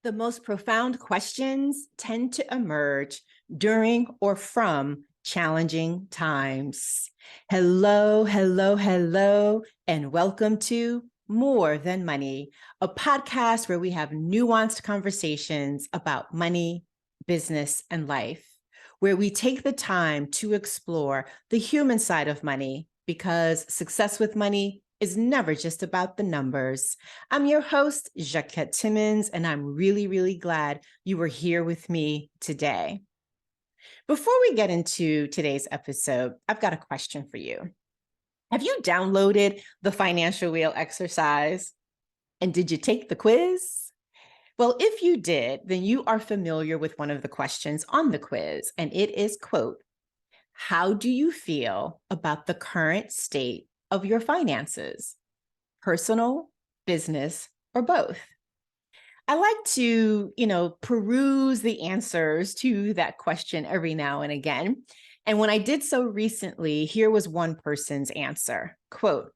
The most profound questions tend to emerge during or from challenging times. Hello, hello, hello, and welcome to More Than Money, a podcast where we have nuanced conversations about money, business, and life, where we take the time to explore the human side of money because success with money is never just about the numbers. I'm your host, Jacquette Timmons, and I'm really glad you were here with me today. Before we get into today's episode, I've got a question for you. Have you downloaded the financial wheel exercise? And did you take the quiz? Well, if you did, then you are familiar with one of the questions on the quiz, and it is, quote, how do you feel about the current state of your finances, personal, business, or both? I like to, peruse the answers to that question every now and again. And when I did so recently, here was one person's answer, quote,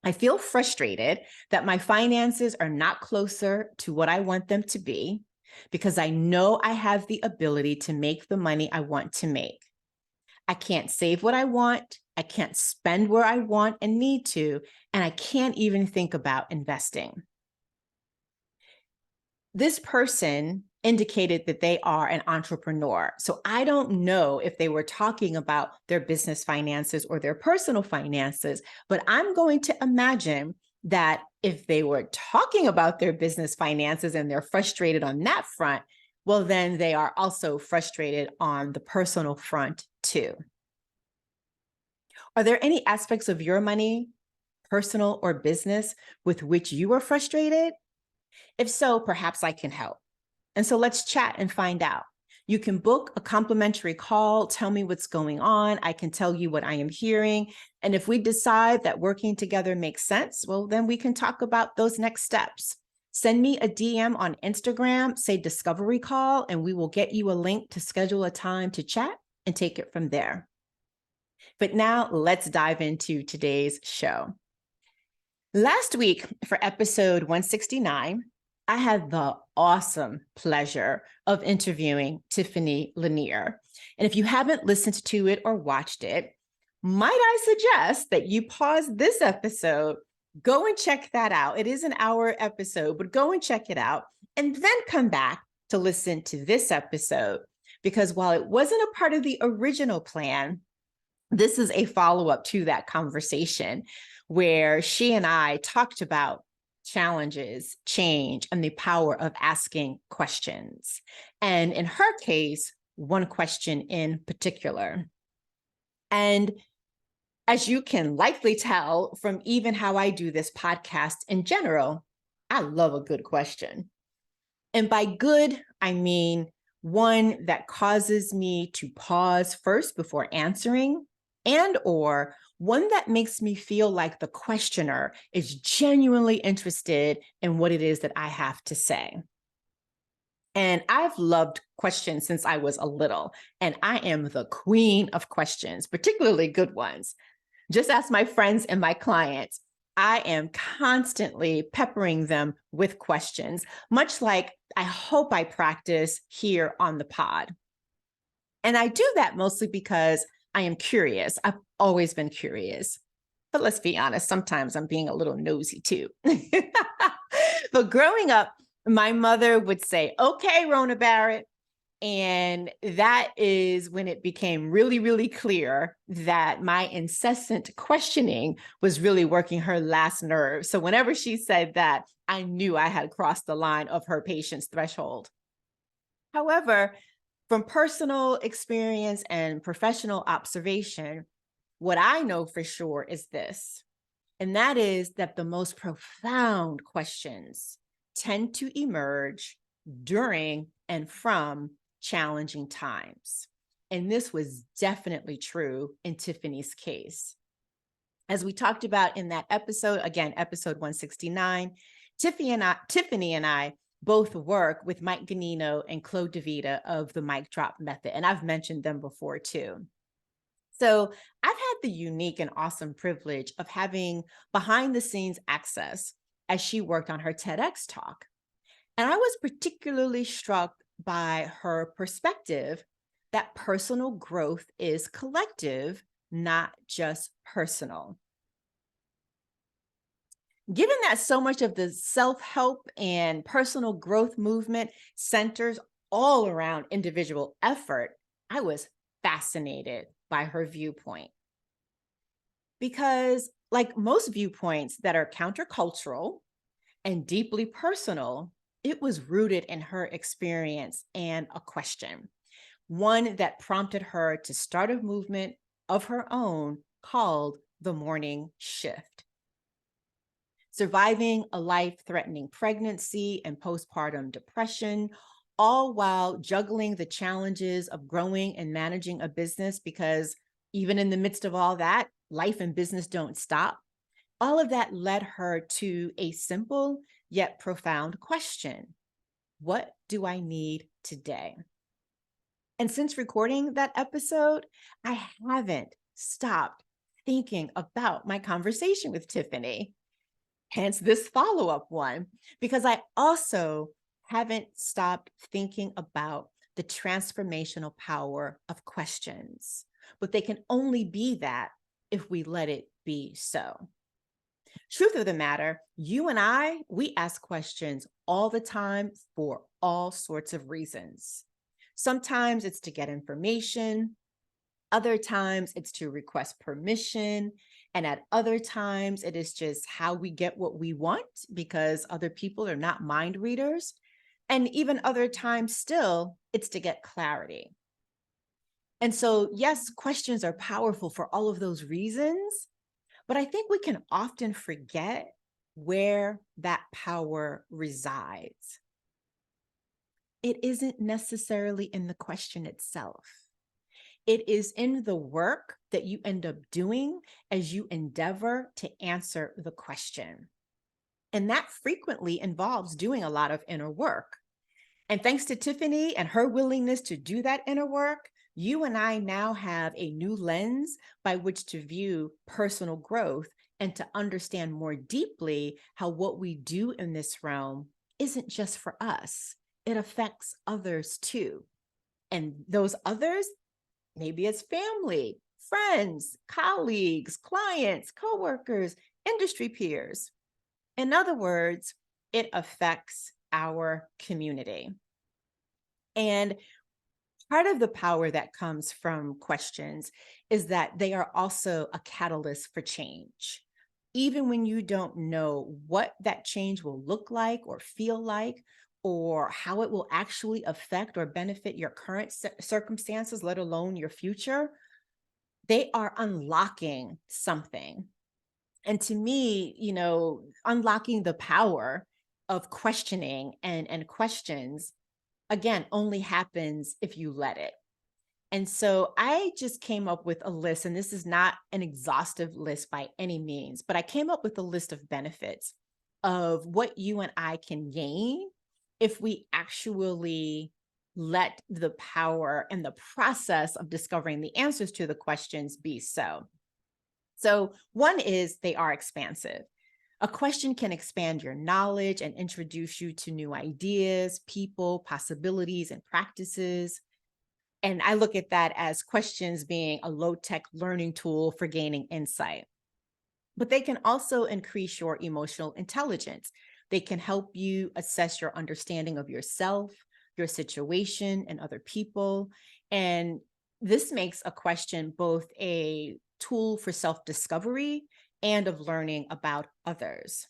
I feel frustrated that my finances are not closer to what I want them to be because I know I have the ability to make the money I want to make. I can't save what I want. I can't spend where I want and need to, and I can't even think about investing. This person indicated that they are an entrepreneur. So I don't know if they were talking about their business finances or their personal finances, but I'm going to imagine that if they were talking about their business finances and they're frustrated on that front, well, then they are also frustrated on the personal front too. Are there any aspects of your money, personal or business, with which you are frustrated? If so, perhaps I can help. And so let's chat and find out. You can book a complimentary call, tell me what's going on. I can tell you what I am hearing. And if we decide that working together makes sense, well, then we can talk about those next steps. Send me a DM on Instagram, say discovery call, and we will get you a link to schedule a time to chat and take it from there. But now let's dive into today's show. Last week for episode 169, I had the awesome pleasure of interviewing Tiffany Lanier. And if you haven't listened to it or watched it, might I suggest that you pause this episode, go and check that out. It is an hour episode, but go and check it out and then come back to listen to this episode. Because while it wasn't a part of the original plan, this is a follow-up to that conversation where she and I talked about challenges, change, and the power of asking questions. And in her case, one question in particular. And as you can likely tell from even how I do this podcast in general, I love a good question. And by good, I mean one that causes me to pause first before answering, and or one that makes me feel like the questioner is genuinely interested in what it is that I have to say. And I've loved questions since I was a little, and I am the queen of questions, particularly good ones. Just ask my friends and my clients. I am constantly peppering them with questions, much like I hope I practice here on the pod. And I do that mostly because I am curious. I've always been curious. But let's be honest, sometimes I'm being a little nosy too. But growing up, my mother would say, okay, Rona Barrett. And that is when it became really clear that my incessant questioning was really working her last nerve. So whenever she said that, I knew I had crossed the line of her patience threshold. However, from personal experience and professional observation, what I know for sure is this, and that is that the most profound questions tend to emerge during and from challenging times. And this was definitely true in Tiffany's case. As we talked about in that episode, again, episode 169, Tiffany and I both work with Mike Ganino and Claude DeVita of the Mic Drop Method. And I've mentioned them before too. So I've had the unique and awesome privilege of having behind the scenes access as she worked on her TEDx talk. And I was particularly struck by her perspective that personal growth is collective, not just personal. Given that so much of the self-help and personal growth movement centers all around individual effort, I was fascinated by her viewpoint. Because, like most viewpoints that are countercultural and deeply personal, it was rooted in her experience and a question, one that prompted her to start a movement of her own called the morning shift. Surviving a life threatening pregnancy and postpartum depression, all while juggling the challenges of growing and managing a business, because even in the midst of all that, life and business don't stop. All of that led her to a simple yet profound question: what do I need today? And since recording that episode, I haven't stopped thinking about my conversation with Tiffany. Hence this follow-up one, because I also haven't stopped thinking about the transformational power of questions. But they can only be that if we let it be so. Truth of the matter, you and I, we ask questions all the time for all sorts of reasons. Sometimes it's to get information. Other times it's to request permission. And at other times, it is just how we get what we want because other people are not mind readers. And even other times still, it's to get clarity. And so, yes, questions are powerful for all of those reasons, but I think we can often forget where that power resides. It isn't necessarily in the question itself. It is in the work that you end up doing as you endeavor to answer the question. And that frequently involves doing a lot of inner work. And thanks to Tiffany and her willingness to do that inner work, you and I now have a new lens by which to view personal growth and to understand more deeply how what we do in this realm isn't just for us, it affects others too. And those others, maybe it's family, friends, colleagues, clients, coworkers, industry peers. In other words, it affects our community. And part of the power that comes from questions is that they are also a catalyst for change. Even when you don't know what that change will look like or feel like, or how it will actually affect or benefit your current circumstances, let alone your future, they are unlocking something. And to me, unlocking the power of questioning and questions, again, only happens if you let it. And so I just came up with a list, and this is not an exhaustive list by any means, but I came up with a list of benefits of what you and I can gain if we actually let the power and the process of discovering the answers to the questions be so. So one is they are expansive. A question can expand your knowledge and introduce you to new ideas, people, possibilities, and practices. And I look at that as questions being a low-tech learning tool for gaining insight. But they can also increase your emotional intelligence. They can help you assess your understanding of yourself, your situation, and other people. And this makes a question both a tool for self-discovery and of learning about others.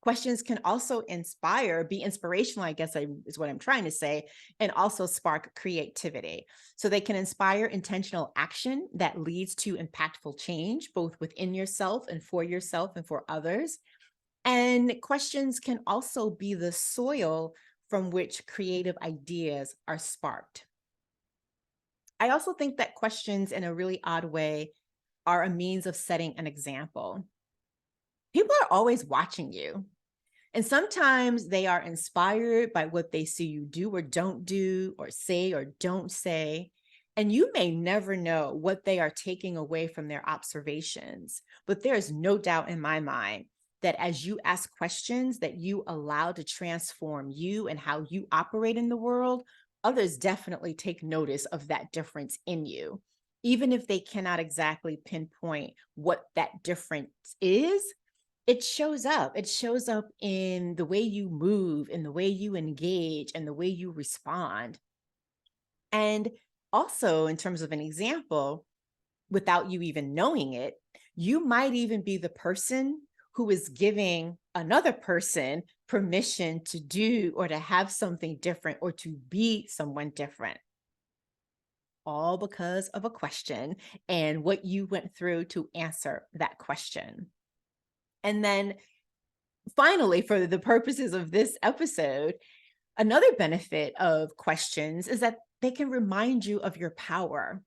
Questions can also be inspirational, I guess is what I'm trying to say, and also spark creativity. So they can inspire intentional action that leads to impactful change, both within yourself and for others. And questions can also be the soil from which creative ideas are sparked. I also think that questions, in a really odd way, are a means of setting an example. People are always watching you. And sometimes they are inspired by what they see you do or don't do, or say or don't say. And you may never know what they are taking away from their observations. But there is no doubt in my mind that as you ask questions that you allow to transform you and how you operate in the world, others definitely take notice of that difference in you. Even if they cannot exactly pinpoint what that difference is, it shows up. It shows up in the way you move, in the way you engage, and the way you respond. And also, in terms of an example, without you even knowing it, you might even be the person who is giving another person permission to do or to have something different or to be someone different, all because of a question and what you went through to answer that question. And then finally, for the purposes of this episode, another benefit of questions is that they can remind you of your power.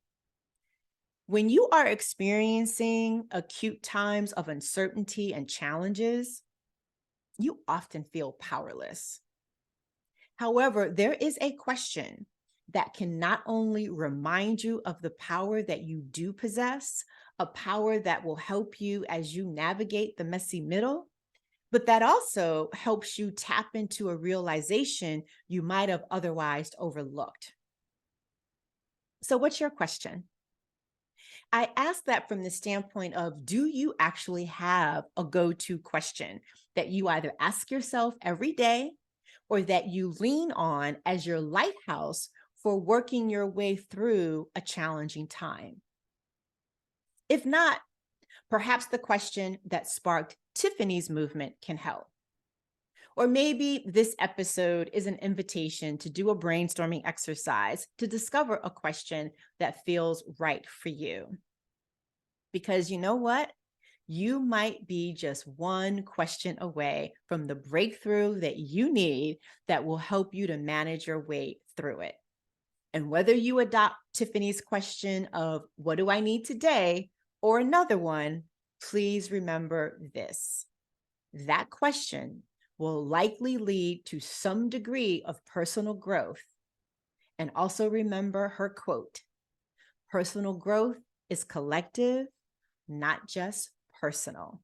When you are experiencing acute times of uncertainty and challenges, you often feel powerless. However, there is a question that can not only remind you of the power that you do possess, a power that will help you as you navigate the messy middle, but that also helps you tap into a realization you might have otherwise overlooked. So, what's your question? I ask that from the standpoint of, do you actually have a go-to question that you either ask yourself every day or that you lean on as your lighthouse for working your way through a challenging time? If not, perhaps the question that sparked Tiffany's movement can help. Or maybe this episode is an invitation to do a brainstorming exercise to discover a question that feels right for you. Because you know what? You might be just one question away from the breakthrough that you need that will help you to manage your way through it. And whether you adopt Tiffany's question of, what do I need today? Or another one, please remember this. That question will likely lead to some degree of personal growth. And also remember her quote, personal growth is collective, not just personal.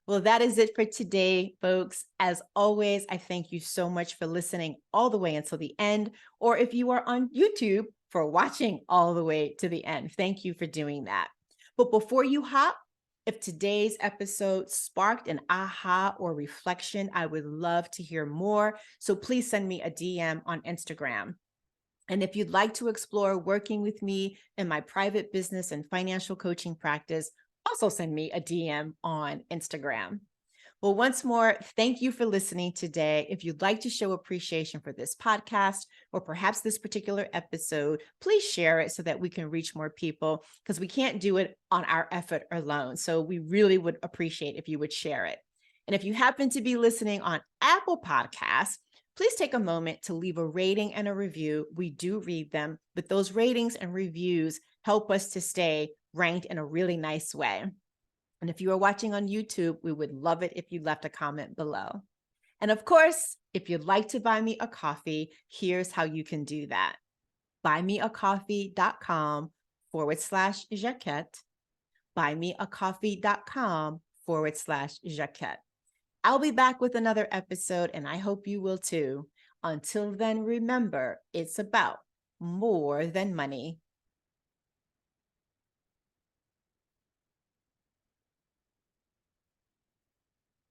Well, that is it for today, folks. As always, I thank you so much for listening all the way until the end, or if you are on YouTube, for watching all the way to the end. Thank you for doing that. But before you hop, if today's episode sparked an aha or reflection, I would love to hear more. So please send me a DM on Instagram. And if you'd like to explore working with me in my private business and financial coaching practice, also send me a DM on Instagram. Well, once more, thank you for listening today. If you'd like to show appreciation for this podcast or perhaps this particular episode, please share it so that we can reach more people, because we can't do it on our effort alone. So we really would appreciate if you would share it. And if you happen to be listening on Apple Podcasts, please take a moment to leave a rating and a review. We do read them, but those ratings and reviews help us to stay ranked in a really nice way. And if you are watching on YouTube, we would love it if you left a comment below. And of course, if you'd like to buy me a coffee, here's how you can do that. buymeacoffee.com/Jacquette. buymeacoffee.com/Jacquette. I'll be back with another episode, and I hope you will too. Until then, remember, it's about more than money.